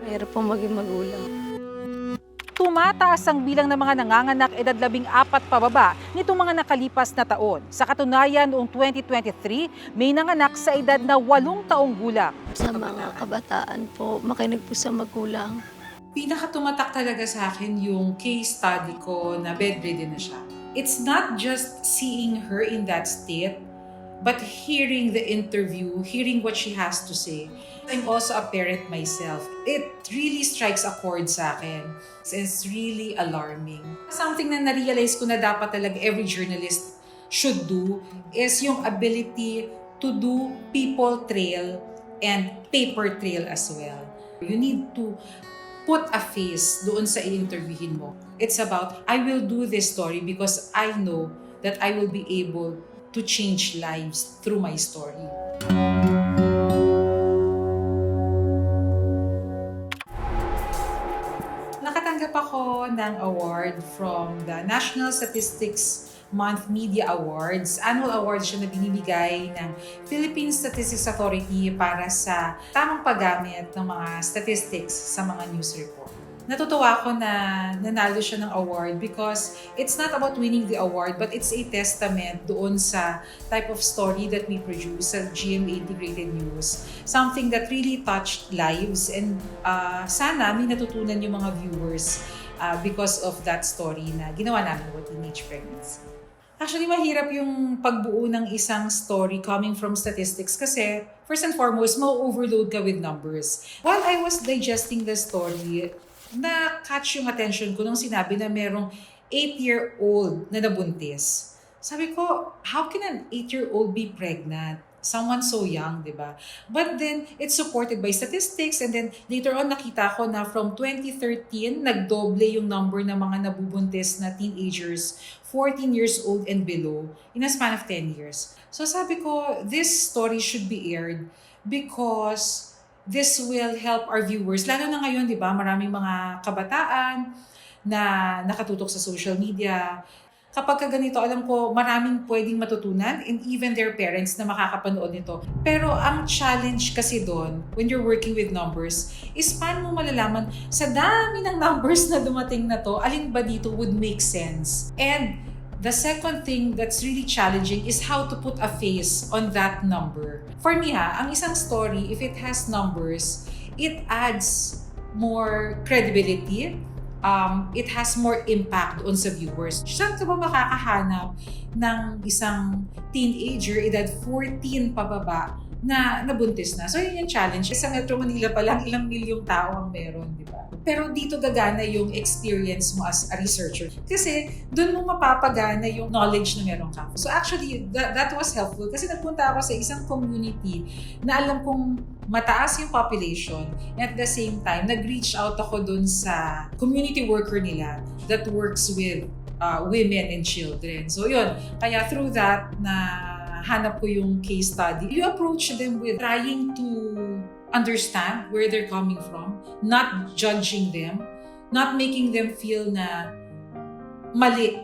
Mahirap po maging magulang. Tumataas ang bilang ng mga nanganganak edad 14 pababa nitong mga nakalipas na taon. Sa katunayan, noong 2023, may nanganak sa edad na 8 taong gulang. Sa mga kabataan po, makinig po sa magulang. Pinakatumatak talaga sa akin yung case study ko na bedridden na siya. It's not just seeing her in that state, but hearing the interview, hearing what she has to say. I'm also a parent myself. It really strikes a chord sa akin. It's really alarming. Something na na-realize ko na dapat talaga every journalist should do is yung ability to do people trail and paper trail as well. You need to put a face doon sa i-interviewin mo. It's about, I will do this story because I know that I will be able to change lives through my story. Nakatanggap ako ng award from the National Statistics Month Media Awards. Annual awards siya na binibigay ng Philippine Statistics Authority para sa tamang paggamit ng mga statistics sa mga news report. Natutuwa ako na nanalo siya ng award because it's not about winning the award but it's a testament doon sa type of story that we produce sa GMA Integrated News. Something that really touched lives and sana may natutunan yung mga viewers because of that story na ginawa namin about teenage pregnancy. Actually, mahirap yung pagbuo ng isang story coming from statistics kasi first and foremost, ma-overload ka with numbers. While I was digesting the story, na-catch yung attention ko nung sinabi na merong 8-year-old na nabuntis. Sabi ko, how can an 8-year-old be pregnant? Someone so young, di ba? But then, it's supported by statistics and then later on, nakita ko na from 2013, nagdoble yung number ng mga nabubuntis na teenagers, 14 years old and below, in a span of 10 years. So sabi ko, this story should be aired because this will help our viewers. Lalo na ngayon, di ba, maraming mga kabataan na nakatutok sa social media. Kapag ganito, alam ko, maraming pwedeng matutunan and even their parents na makakapanood nito. Pero ang challenge kasi doon, when you're working with numbers, is paano mo malalaman sa dami ng numbers na dumating na to, alin ba dito would make sense? And the second thing that's really challenging is how to put a face on that number. For me ang isang story, if it has numbers, it adds more credibility. It has more impact on sa viewers. Saan ka ba makakahanap ng isang teenager, edad 14 pababa, na nabuntis na? So yun yung challenge. Sa Metro Manila pa lang, ilang milyong tao ang meron, di ba? Pero dito gagana yung experience mo as a researcher. Kasi doon mo mapapagana yung knowledge na meron ka. So actually, that was helpful kasi nagpunta ako sa isang community na alam kong mataas yung population. And at the same time, nag-reach out ako doon sa community worker nila that works with women and children. So yun, kaya through that na hanap ko yung case study. You approach them with trying to understand where they're coming from, not judging them, not making them feel na mali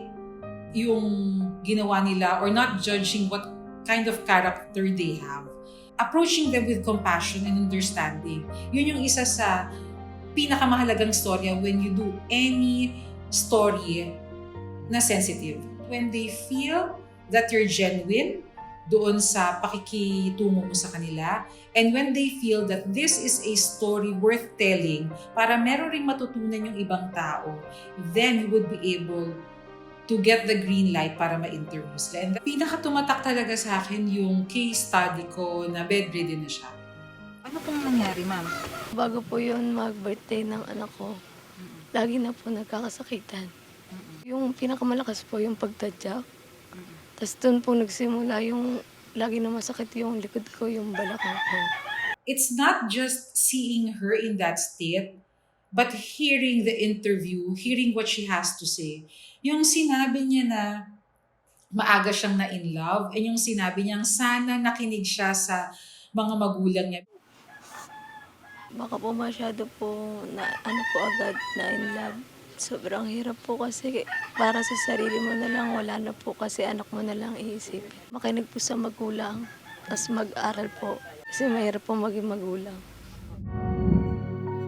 yung ginawa nila or not judging what kind of character they have. Approaching them with compassion and understanding. Yun yung isa sa pinakamahalagang storya when you do any story na sensitive. When they feel that you're genuine doon sa pakikitungo mo sa kanila, and when they feel that this is a story worth telling para meron ring matutunan yung ibang tao, then you would be able to get the green light para ma-interview sila. And pinakatumatak talaga sa akin yung case study ko na bedridden na siya. Ano pong nangyari, ma'am? Bago po yun mag-birthday ng anak ko, lagi na po nagkakasakitan. Yung pinakamalakas po yung pagtadyak. Tapos doon po nagsimula yung lagi na masakit yung likod ko, yung balakang ko. It's not just seeing her in that state, but hearing the interview, hearing what she has to say. Yung sinabi niya na maaga siyang na-in love, and yung sinabi niyang sana nakinig siya sa mga magulang niya. Baka po masyado po na agad na in love. Sobrang hirap po kasi para sa sarili mo na lang, wala na po kasi anak mo na lang iisip. Makinig po sa magulang, tapos mag-aral po kasi mahirap po maging magulang.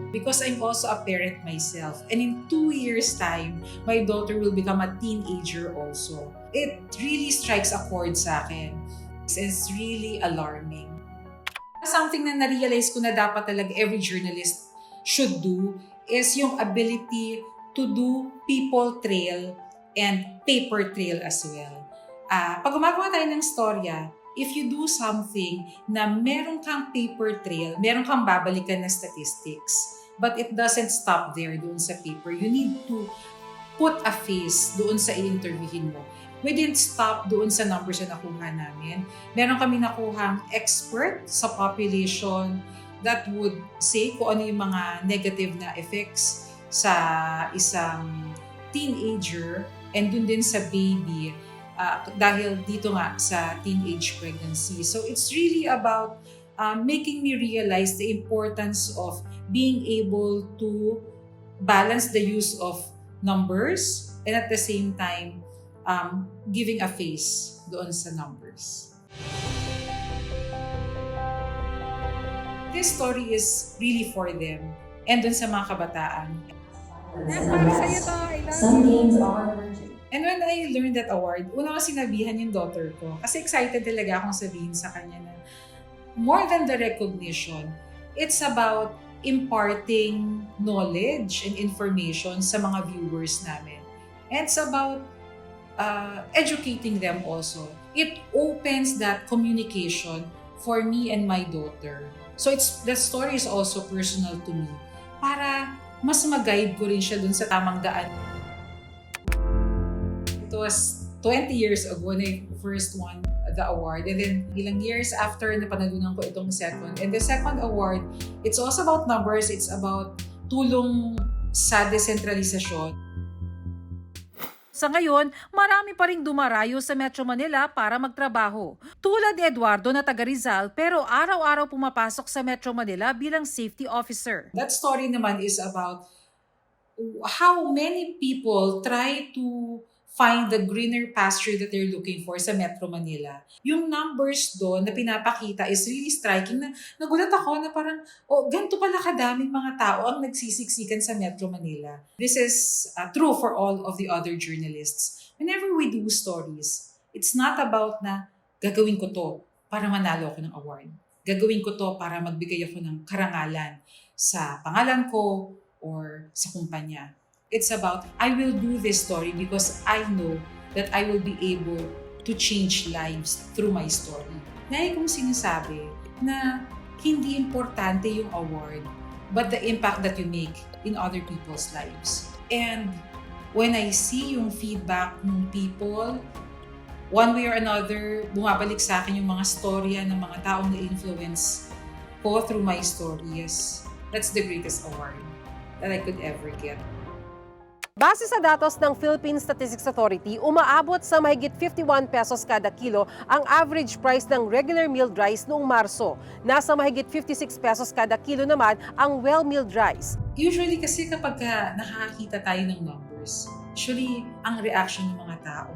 because I'm also a parent myself. And in 2 years' time, my daughter will become a teenager also. It really strikes a chord sa akin. It's really alarming. Something na na-realize ko na dapat talaga every journalist should do is yung ability to do people trail and paper trail as well. Pag gumagawa tayo ng storya, if you do something na meron kang paper trail, meron kang babalikan na statistics, but it doesn't stop there doon sa paper. You need to put a face doon sa i-interviewin mo. We didn't stop doon sa numbers na nakuha namin. Meron kami nakuhang expert sa population that would say kung ano yung mga negative na effects sa isang teenager and dun din sa baby dahil dito nga sa teenage pregnancy. So it's really about making me realize the importance of being able to balance the use of numbers and at the same time giving a face doon sa numbers. This story is really for them and doon sa mga kabataan. Para sa'yo to, I love Some you. games are emerging. And when I learned that award, una ko sinabihan yung daughter ko. Kasi excited talaga akong sabihin sa kanya na more than the recognition, it's about imparting knowledge and information sa mga viewers namin. And it's about educating them also. It opens that communication for me and my daughter. So the story is also personal to me para mas mag-guide ko rin siya dun sa tamang daan. It was 20 years ago when I first won the award. And then ilang years after, napanalunan ko itong second. And the second award, it's also about numbers. It's about tulong sa desentralisasyon. Sa ngayon, marami pa ring dumarayo sa Metro Manila para magtrabaho. Tulad ni Eduardo na taga Rizal pero araw-araw pumapasok sa Metro Manila bilang safety officer. That story naman is about how many people try to find the greener pasture that they're looking for sa Metro Manila. Yung numbers doon na pinapakita is really striking na nagulat ako na parang, ganito pala kadaming mga tao ang nagsisiksikan sa Metro Manila. This is true for all of the other journalists. Whenever we do stories, it's not about na gagawin ko to para manalo ako ng award. Gagawin ko to para magbigay ako ng karangalan sa pangalan ko or sa kumpanya. It's about, I will do this story because I know that I will be able to change lives through my story. Lagi kong sinasabi na hindi importante yung award, but the impact that you make in other people's lives. And when I see yung feedback ng people, one way or another, bumabalik sa akin yung mga storya ng mga taong na-influence ko through my stories. That's the greatest award that I could ever get. Base sa datos ng Philippine Statistics Authority, umaabot sa mahigit 51 pesos kada kilo ang average price ng regular milled rice noong Marso. Nasa mahigit 56 pesos kada kilo naman ang well-milled rice. Usually kasi kapag nakakita tayo ng numbers, usually ang reaction ng mga tao,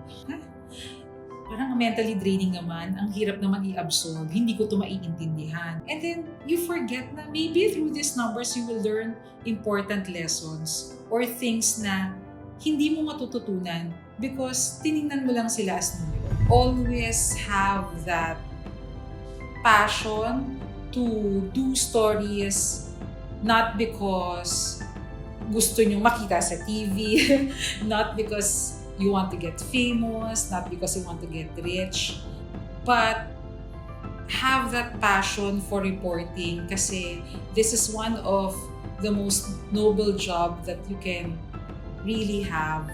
parang mentally draining naman, ang hirap naman i-absorb, hindi ko ito maiintindihan. And then you forget na maybe through these numbers you will learn important lessons or things na hindi mo matututunan because tiningnan mo lang sila as numero. Always have that passion to do stories not because gusto nyo makita sa TV, not because you want to get famous, not because you want to get rich, but have that passion for reporting kasi this is one of the most noble job that you can really have